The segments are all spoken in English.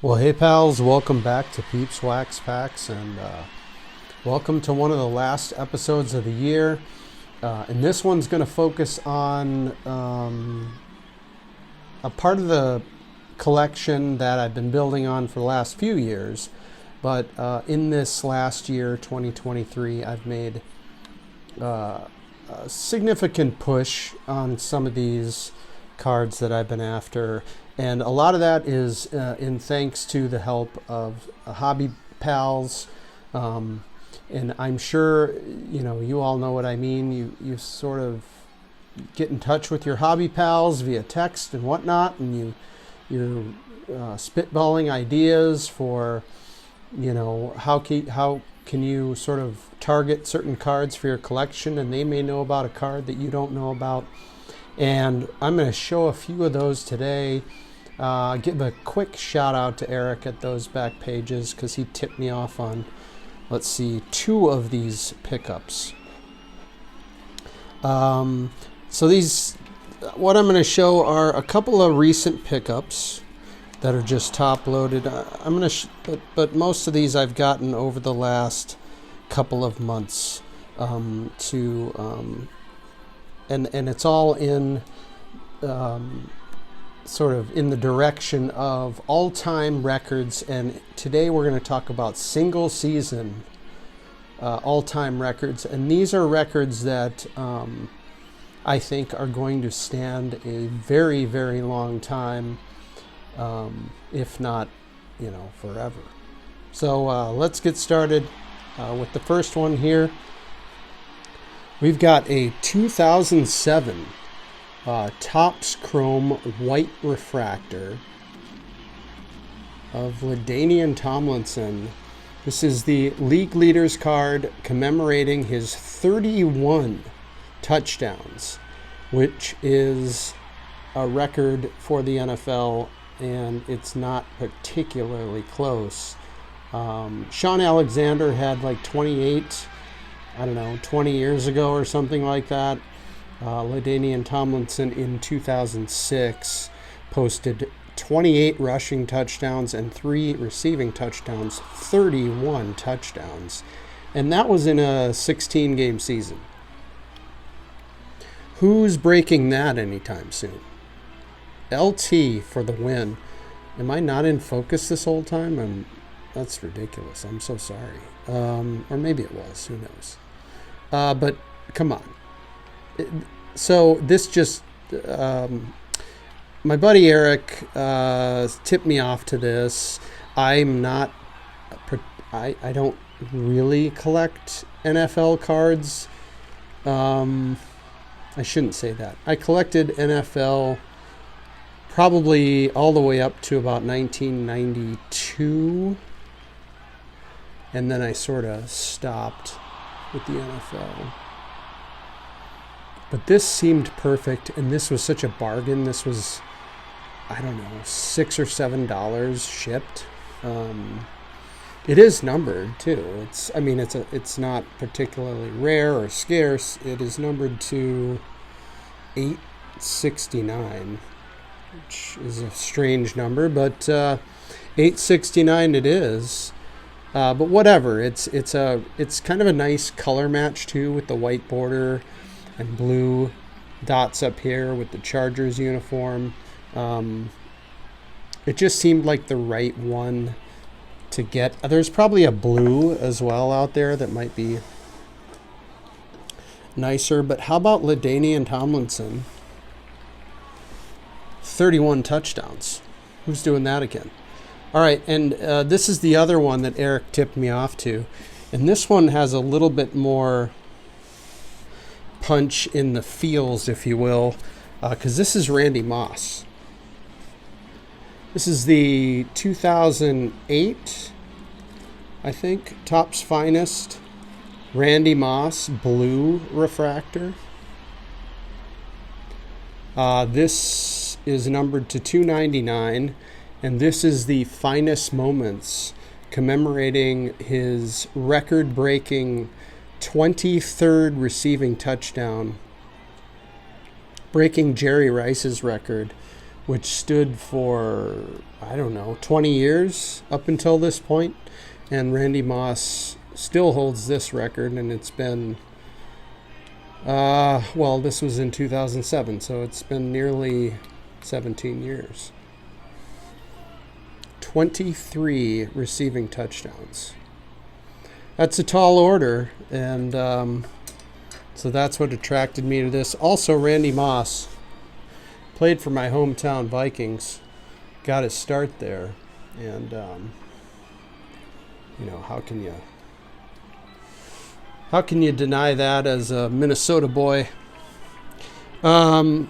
Well, hey pals, welcome back to Peeps Wax Packs, and welcome to one of the last episodes of the year. And this one's going to focus on a part of the collection that I've been building on for the last few years. But in this last year, 2023, I've made a significant push on some of these cards that I've been after. And a lot of that is in thanks to the help of hobby pals. And I'm sure, you all know what I mean. You sort of get in touch with your hobby pals via text and whatnot, and you're spitballing ideas for, how can you sort of target certain cards for your collection, and they may know about a card that you don't know about. And I'm going to show a few of those today. Give a quick shout out to Eric at those back pages because he tipped me off on, let's see, 2 of these pickups. So these, what I'm going to show are a couple of recent pickups that are just top loaded. I'm going to, but most of these I've gotten over the last couple of months. And it's all in sort of in the direction of all-time records, and today we're going to talk about single season all-time records, and these are records that I think are going to stand a very, very long time, if not, forever. So let's get started with the first one here. We've got a 2007 Topps Chrome White Refractor of LaDainian Tomlinson. This is the League Leaders card commemorating his 31 touchdowns, which is a record for the NFL, and it's not particularly close. Sean Alexander had like 28, 20 years ago or something like that. LaDainian Tomlinson in 2006 posted 28 rushing touchdowns and 3 receiving touchdowns, 31 touchdowns. And that was in a 16-game season. Who's breaking that anytime soon? LT for the win. Am I not in focus this whole time? That's ridiculous. I'm so sorry. Or maybe it was. Who knows? But come on. So this just, my buddy Eric tipped me off to this. I'm not, I don't really collect NFL cards. I shouldn't say that. I collected NFL probably all the way up to about 1992. And then I sort of stopped with the NFL. But this seemed perfect, and this was such a bargain. This was, $6 or $7 shipped. It is numbered too. It's not particularly rare or scarce. It is numbered to 869, which is a strange number, but 869 it is. But whatever. It's kind of a nice color match too, with the white border and blue dots up here with the Chargers uniform. It just seemed like the right one to get. There's probably a blue as well out there that might be nicer, but how about LaDainian Tomlinson? 31 touchdowns. Who's doing that again? All right, and this is the other one that Eric tipped me off to, and this one has a little bit more punch in the feels, if you will, because this is Randy Moss. This is the 2008, I think, Topps Finest Randy Moss Blue Refractor. This is numbered to 299, and this is the Finest Moments commemorating his record-breaking 23rd receiving touchdown, breaking Jerry Rice's record, which stood for, I don't know, 20 years up until this point. And Randy Moss still holds this record, and it's been, well, this was in 2007, so it's been nearly 17 years. 23 receiving touchdowns. That's a tall order, and so that's what attracted me to this. Also, Randy Moss played for my hometown Vikings, got his start there, and you know, how can you deny that as a Minnesota boy? All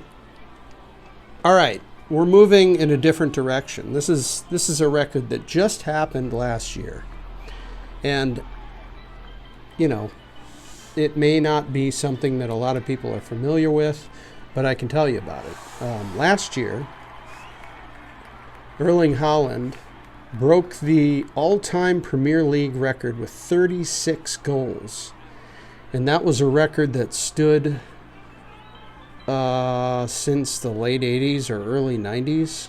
right, we're moving in a different direction. This is a record that just happened last year, and you know, it may not be something that a lot of people are familiar with, but I can tell you about it. Last year, Erling Haaland broke the all-time Premier League record with 36 goals. And that was a record that stood since the late 80s or early 90s.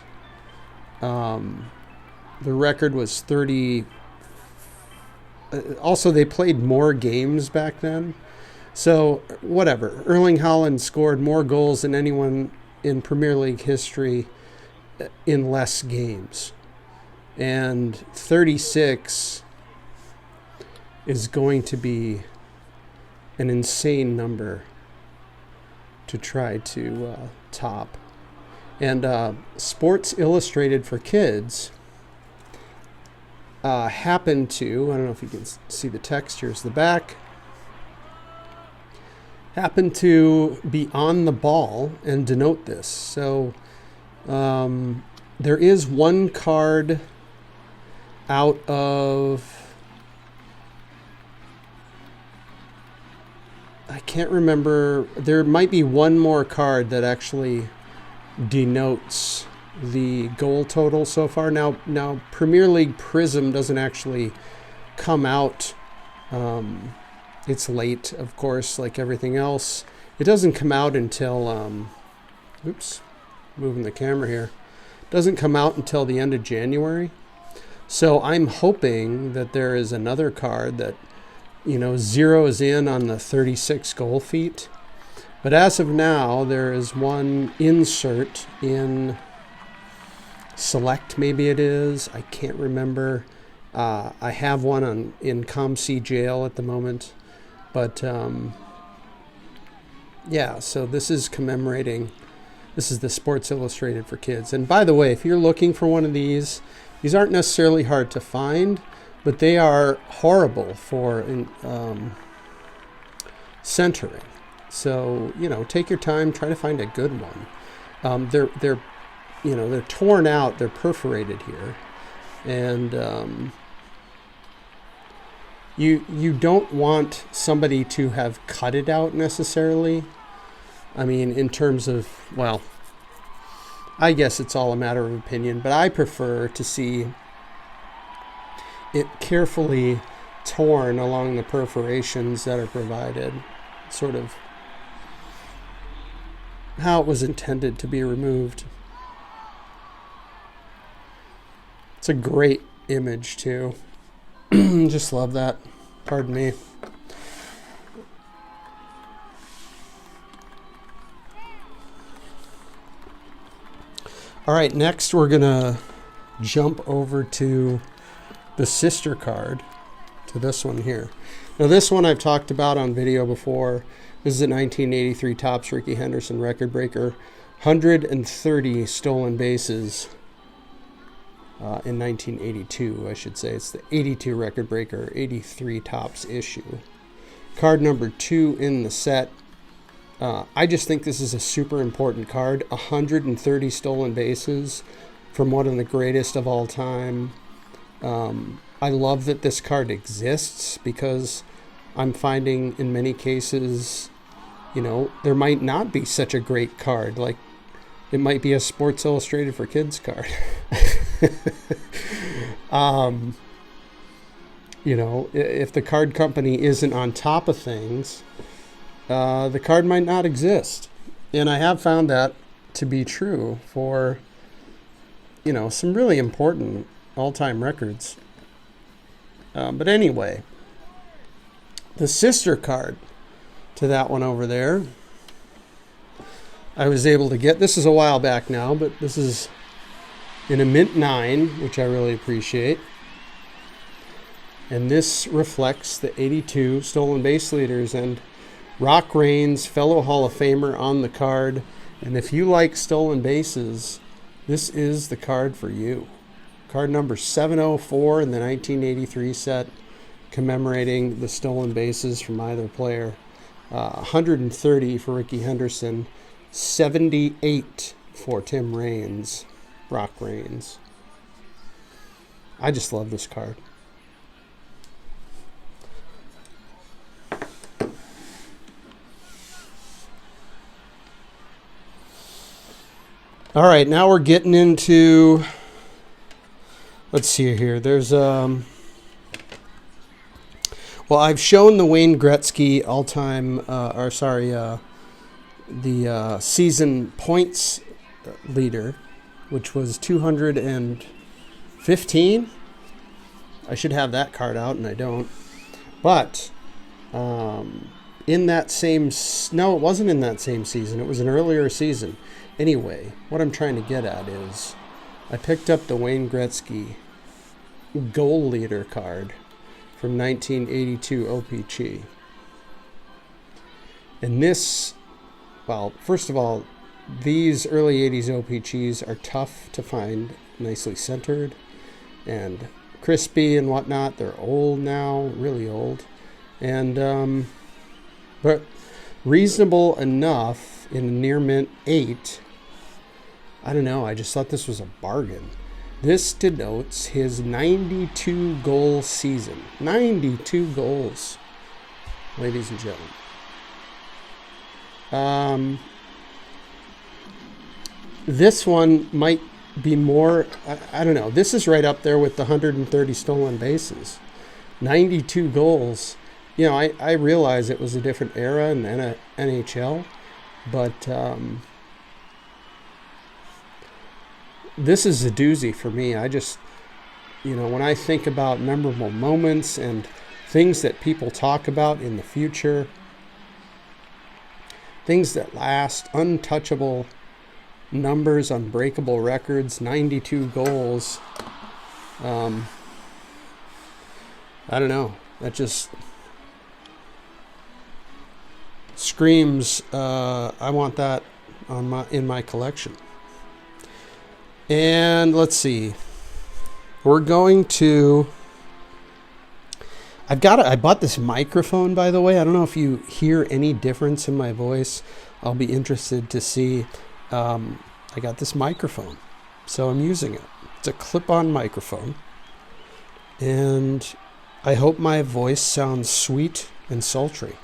The record was 30. Also, they played more games back then. So, whatever. Erling Haaland scored more goals than anyone in Premier League history in less games. And 36 is going to be an insane number to try to top. And Sports Illustrated for Kids happened to, I don't know if you can see the text, here's the back, happened to be on the ball and denote this. So there is one card out of, I can't remember, there might be one more card that actually denotes the goal total so far. Now Premier League Prism doesn't actually come out. It's late, of course, like everything else. It doesn't come out until, oops, moving the camera here. Doesn't come out until the end of January. So I'm hoping that there is another card that, you know, zeroes in on the 36 goal feat. But as of now, there is one insert in Select, maybe it is. I can't remember. I have one in ComC Jail at the moment. But, yeah, so this is commemorating, this is the Sports Illustrated for Kids. And by the way, if you're looking for one of these aren't necessarily hard to find, but they are horrible for centering. So, you know, take your time, try to find a good one. They're you know, they're torn out, they're perforated here. And you don't want somebody to have cut it out necessarily. I mean, in terms of, well, I guess it's all a matter of opinion, but I prefer to see it carefully torn along the perforations that are provided, sort of how it was intended to be removed. It's a great image too. Just love that. Pardon me. All right, next we're going to jump over to the sister card, to this one here. Now this one I've talked about on video before. This is a 1983 Topps Rickey Henderson record breaker. 130 stolen bases in 1982, I should say. It's the 82 record breaker, 83 Topps issue. Card number 2 in the set. I just think this is a super important card. 130 stolen bases from one of the greatest of all time. I love that this card exists because I'm finding in many cases, you know, there might not be such a great card. Like, it might be a Sports Illustrated for Kids card. You know, if the card company isn't on top of things, the card might not exist. And I have found that to be true for some really important all-time records. But anyway, the sister card to that one over there, I was able to get. This is a while back now, but this is in a mint 9, which I really appreciate. And this reflects the 82 stolen base leaders, and Rock Raines, fellow Hall of Famer, on the card. And if you like stolen bases, this is the card for you. Card number 704 in the 1983 set, commemorating the stolen bases from either player. 130 for Rickey Henderson, 78 for Tim Raines, Rock Raines. I just love this card. All right, now we're getting into, let's see here. There's, well, I've shown the Wayne Gretzky all-time, the season points leader, which was 215. I should have that card out, and I don't. But in that same, no, it wasn't in that same season. It was an earlier season. Anyway, what I'm trying to get at is I picked up the Wayne Gretzky goal leader card from 1982 OPG. And this, well, first of all, these early 80s OPGs are tough to find, nicely centered and crispy and whatnot. They're old now, really old. And, but reasonable enough in a near mint 8. I don't know, I just thought this was a bargain. This denotes his 92 goal season. 92 goals, ladies and gentlemen. This one might be more, I don't know. This is right up there with the 130 stolen bases. 92 goals. I realize it was a different era in the NHL, but this is a doozy for me. I just, when I think about memorable moments and things that people talk about in the future, things that last, untouchable numbers, unbreakable records, 92 goals. I don't know. That just screams, I want that in my collection. And let's see. We're going to, I bought this microphone, by the way. I don't know if you hear any difference in my voice. I'll be interested to see. I got this microphone, so I'm using it. It's a clip-on microphone, and I hope my voice sounds sweet and sultry.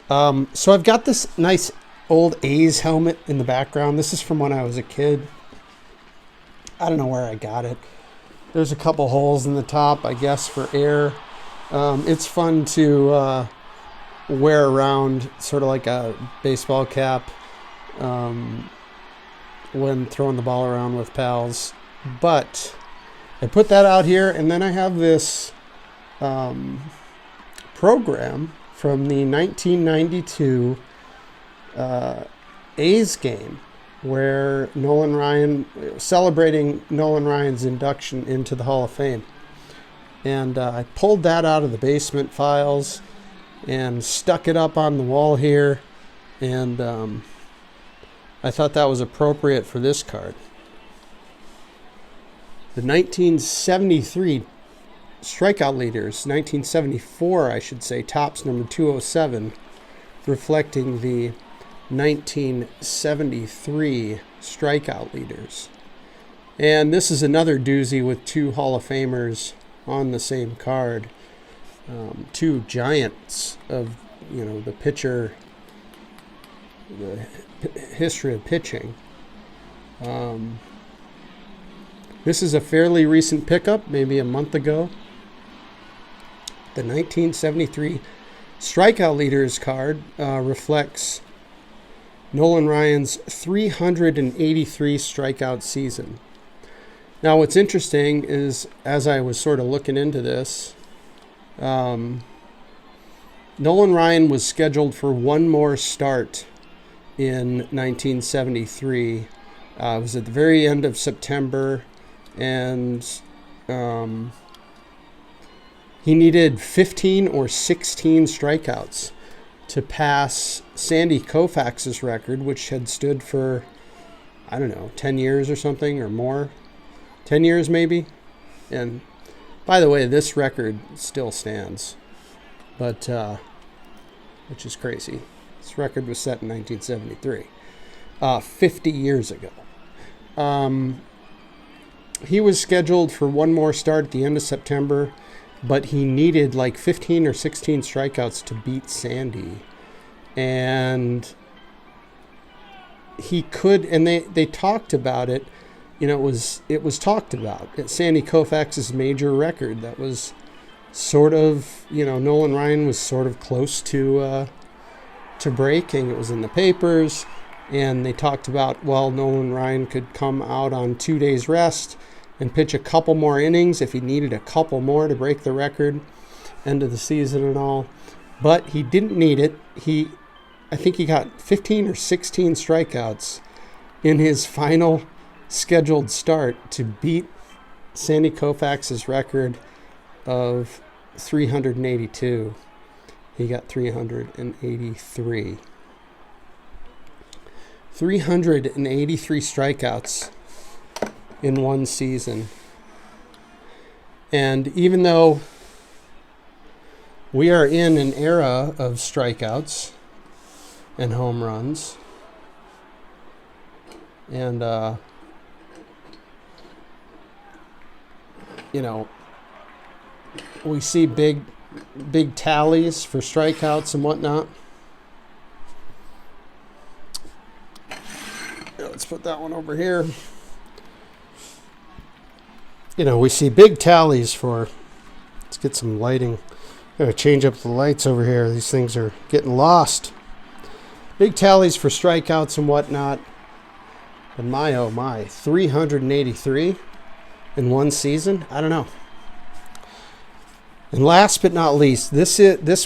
So I've got this nice old A's helmet in the background. This is from when I was a kid. I don't know where I got it. There's a couple holes in the top, I guess, for air. It's fun to wear around, sort of like a baseball cap, when throwing the ball around with pals. But I put that out here, and then I have this program from the 1992 A's game, where Nolan Ryan, celebrating Nolan Ryan's induction into the Hall of Fame. And I pulled that out of the basement files and stuck it up on the wall here. And I thought that was appropriate for this card. The 1973 strikeout leaders, 1974, I should say, tops number 207, reflecting the 1973 strikeout leaders. And this is another doozy with two Hall of Famers on the same card. Two giants of, the pitcher, the history of pitching. This is a fairly recent pickup, maybe a month ago. The 1973 strikeout leaders card reflects Nolan Ryan's 383 strikeout season. Now, what's interesting is, as I was sort of looking into this, Nolan Ryan was scheduled for one more start in 1973. It was at the very end of September, and he needed 15 or 16 strikeouts to pass Sandy Koufax's record, which had stood for, 10 years or something or more. 10 years maybe. And by the way, this record still stands, but which is crazy. This record was set in 1973, 50 years ago. He was scheduled for one more start at the end of September, but he needed like 15 or 16 strikeouts to beat Sandy. And he could, and they talked about it. It was talked about. It's Sandy Koufax's major record. That was sort of, Nolan Ryan was sort of close to breaking. It was in the papers, and they talked about, Nolan Ryan could come out on 2 days rest and pitch a couple more innings if he needed a couple more to break the record, end of the season and all. But he didn't need it. I think he got 15 or 16 strikeouts in his final scheduled start to beat Sandy Koufax's record of 382. He got 383. 383 strikeouts in one season. And even though we are in an era of strikeouts and home runs, and we see big tallies for strikeouts and whatnot. Let's put that one over here. We see big tallies for, let's get some lighting. Gotta change up the lights over here. These things are getting lost. Big tallies for strikeouts and whatnot. And my, oh my, 383 in one season? I don't know. And last but not least, this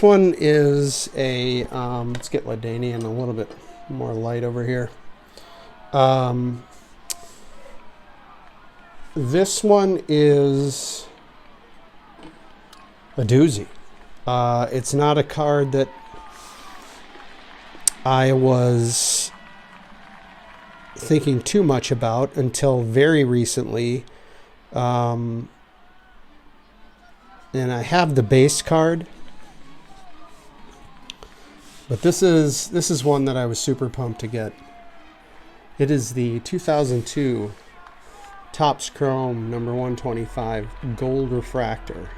one is a, let's get LaDainian a little bit more light over here. This one is a doozy. It's not a card that I was thinking too much about until very recently. And I have the base card, but this is one that I was super pumped to get. It is the 2002 Topps Chrome number 125 Gold Refractor.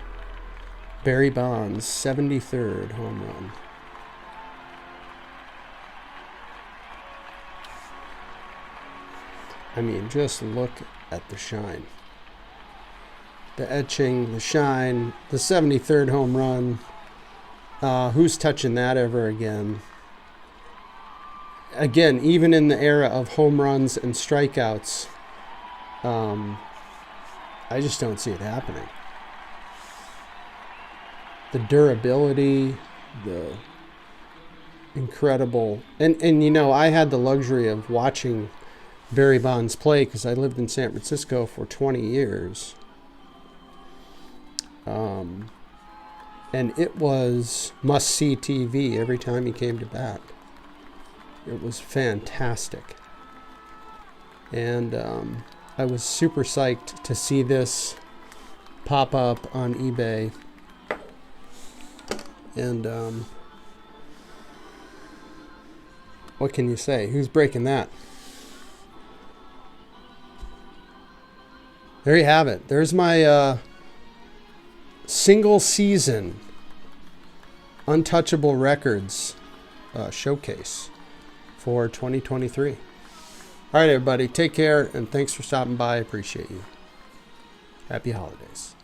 Barry Bonds, 73rd home run. I mean, just look at the shine. The etching, the shine, the 73rd home run. Who's touching that ever again? Again, even in the era of home runs and strikeouts, I just don't see it happening. The durability, the incredible, and I had the luxury of watching Barry Bonds play because I lived in San Francisco for 20 years. And it was must-see TV every time he came to bat. It was fantastic. And I was super psyched to see this pop up on eBay. And what can you say? Who's breaking that? There you have it. There's my single season Untouchable Records showcase for 2023. All right, everybody, take care, and thanks for stopping by. I appreciate you. Happy holidays.